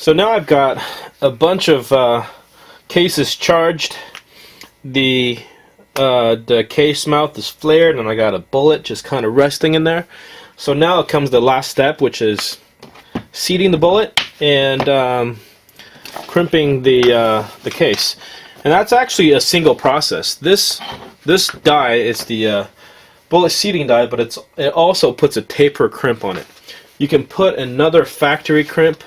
So now I've got a bunch of cases charged. The case mouth is flared, and I got a bullet just kind of resting in there. So now it comes the last step, which is seating the bullet and crimping the case. And that's actually a single process. This die is the bullet seating die, but it also puts a taper crimp on it. You can put another factory crimp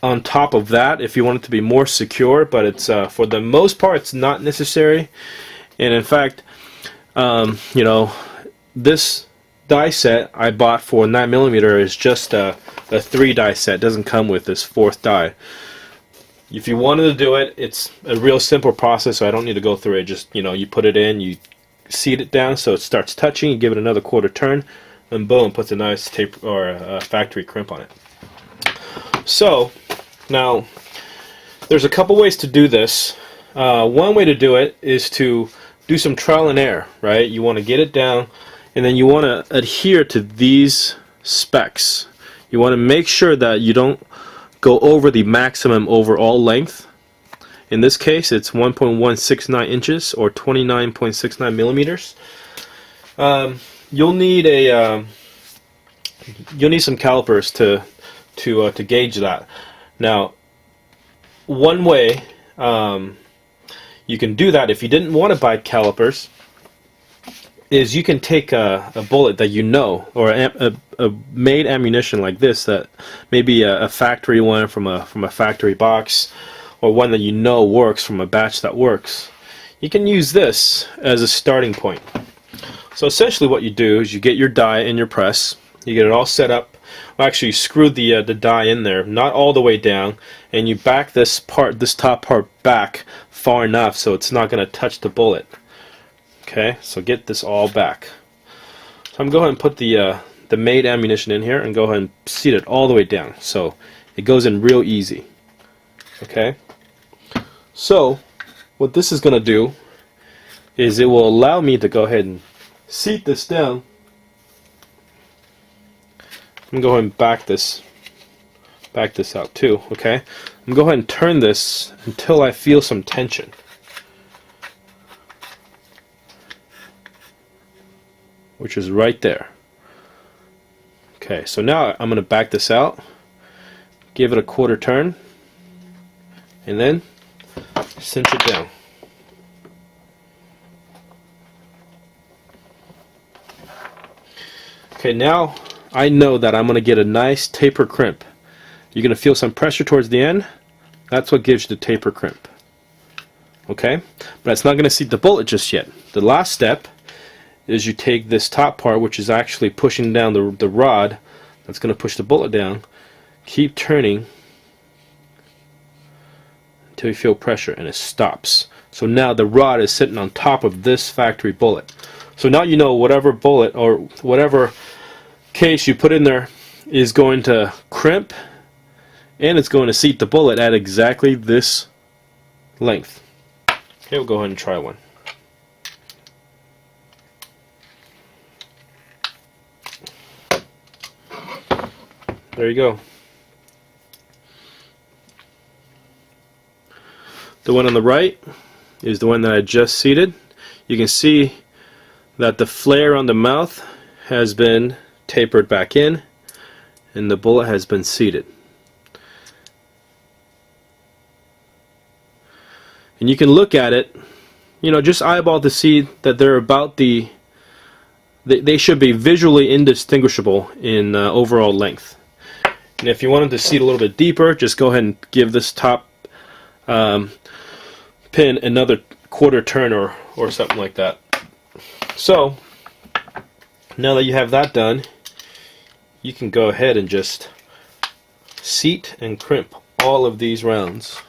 on top of that if you want it to be more secure, but it's for the most part it's not necessary. And in fact, you know, this die set I bought for 9mm is just a 3 die set. It doesn't come with this 4th die. If you wanted to do it, it's a real simple process, so I don't need to go through it. Just, you know, you put it in, you seat it down so it starts touching, you give it another quarter turn, and boom, puts a nice tape or a factory crimp on it. So now there's a couple ways to do this. One way to do it is to do some trial and error, right? You want to get it down, and then you want to adhere to these specs. You want to make sure that you don't go over the maximum overall length. In this case, it's 1.169 inches or 29.69 millimeters. You'll need some calipers to gauge that. Now, one way you can do that if you didn't want to buy calipers is you can take a bullet that you know, or a made ammunition like this, that maybe a factory one from a factory box, or one that you know works from a batch that works. You can use this as a starting point. So essentially what you do is you get your die in your press, you get it all set up. Well, actually you screw the die in there, not all the way down, and you back this top part back far enough so it's not going to touch the bullet. Okay, so get this all back. So I'm going to go ahead and put the made ammunition in here and go ahead and seat it all the way down so it goes in real easy. Okay, so what this is going to do is it will allow me to go ahead and seat this down. I'm going to go ahead and back this out too. Okay, I'm going to go ahead and turn this until I feel some tension. Which is right there. Okay, so now I'm going to back this out, give it a quarter turn, and then cinch it down. Okay, now I know that I'm going to get a nice taper crimp. You're going to feel some pressure towards the end. That's what gives you the taper crimp. Okay, but it's not going to seat the bullet just yet. The last step is you take this top part, which is actually pushing down the rod that's going to push the bullet down, keep turning until you feel pressure and it stops. So now the rod is sitting on top of this factory bullet. So now you know whatever bullet or whatever case you put in there is going to crimp, and it's going to seat the bullet at exactly this length. Okay, we'll go ahead and try one. There you go. The one on the right is the one that I just seated. You can see that the flare on the mouth has been tapered back in and the bullet has been seated. And you can look at it, you know, just eyeball to see that they're about they should be visually indistinguishable in overall length. And if you wanted to seat a little bit deeper, just go ahead and give this top pin another quarter turn or something like that. So now that you have that done, you can go ahead and just seat and crimp all of these rounds.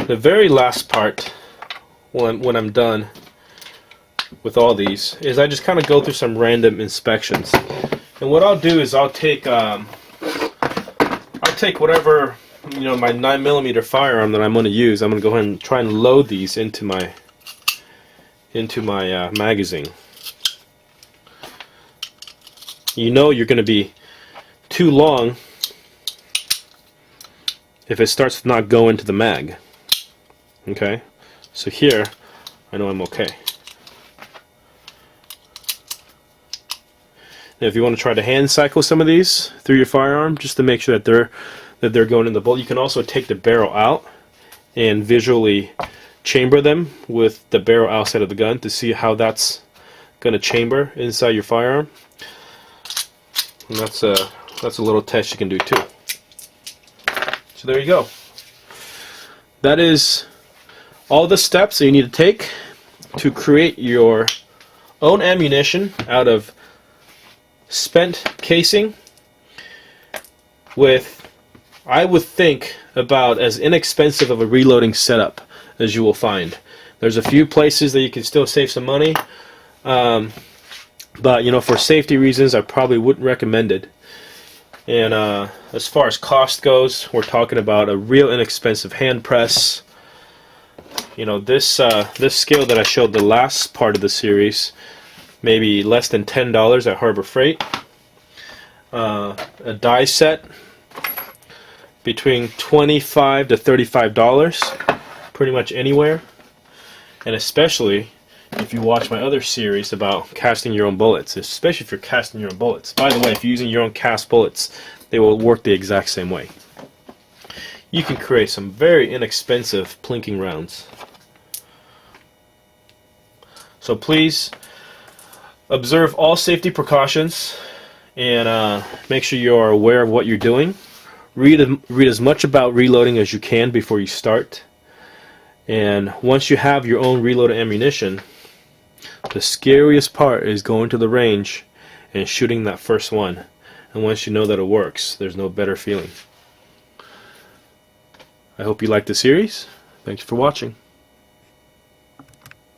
The very last part, when I'm done with all these, is I just kind of go through some random inspections. And what I'll do is I'll take whatever, you know, my 9mm firearm that I'm going to use. I'm going to go ahead and try and load these into my magazine. you know you're going to be too long if it starts to not go into the mag. Okay, so here I know I'm okay. Now if you want to try to hand cycle some of these through your firearm just to make sure that they're going in the bullet, you can also take the barrel out and visually chamber them with the barrel outside of the gun to see how that's going to chamber inside your firearm. And that's a little test you can do too. So there you go. That is all the steps that you need to take to create your own ammunition out of spent casing with, I would think, about as inexpensive of a reloading setup as you will find. There's a few places that you can still save some money, but you know, for safety reasons I probably wouldn't recommend it. And as far as cost goes, we're talking about a real inexpensive hand press. You know, this scale that I showed the last part of the series, maybe less than $10 at Harbor Freight. A die set between $25 to $35, pretty much anywhere. And especially if you watch my other series about casting your own bullets, especially if you're casting your own bullets. By the way, if you're using your own cast bullets, they will work the exact same way. You can create some very inexpensive plinking rounds. So please observe all safety precautions and make sure you are aware of what you're doing. Read as much about reloading as you can before you start. And once you have your own reloaded ammunition, the scariest part is going to the range and shooting that first one. And once you know that it works, there's no better feeling. I hope you liked the series. Thanks for watching.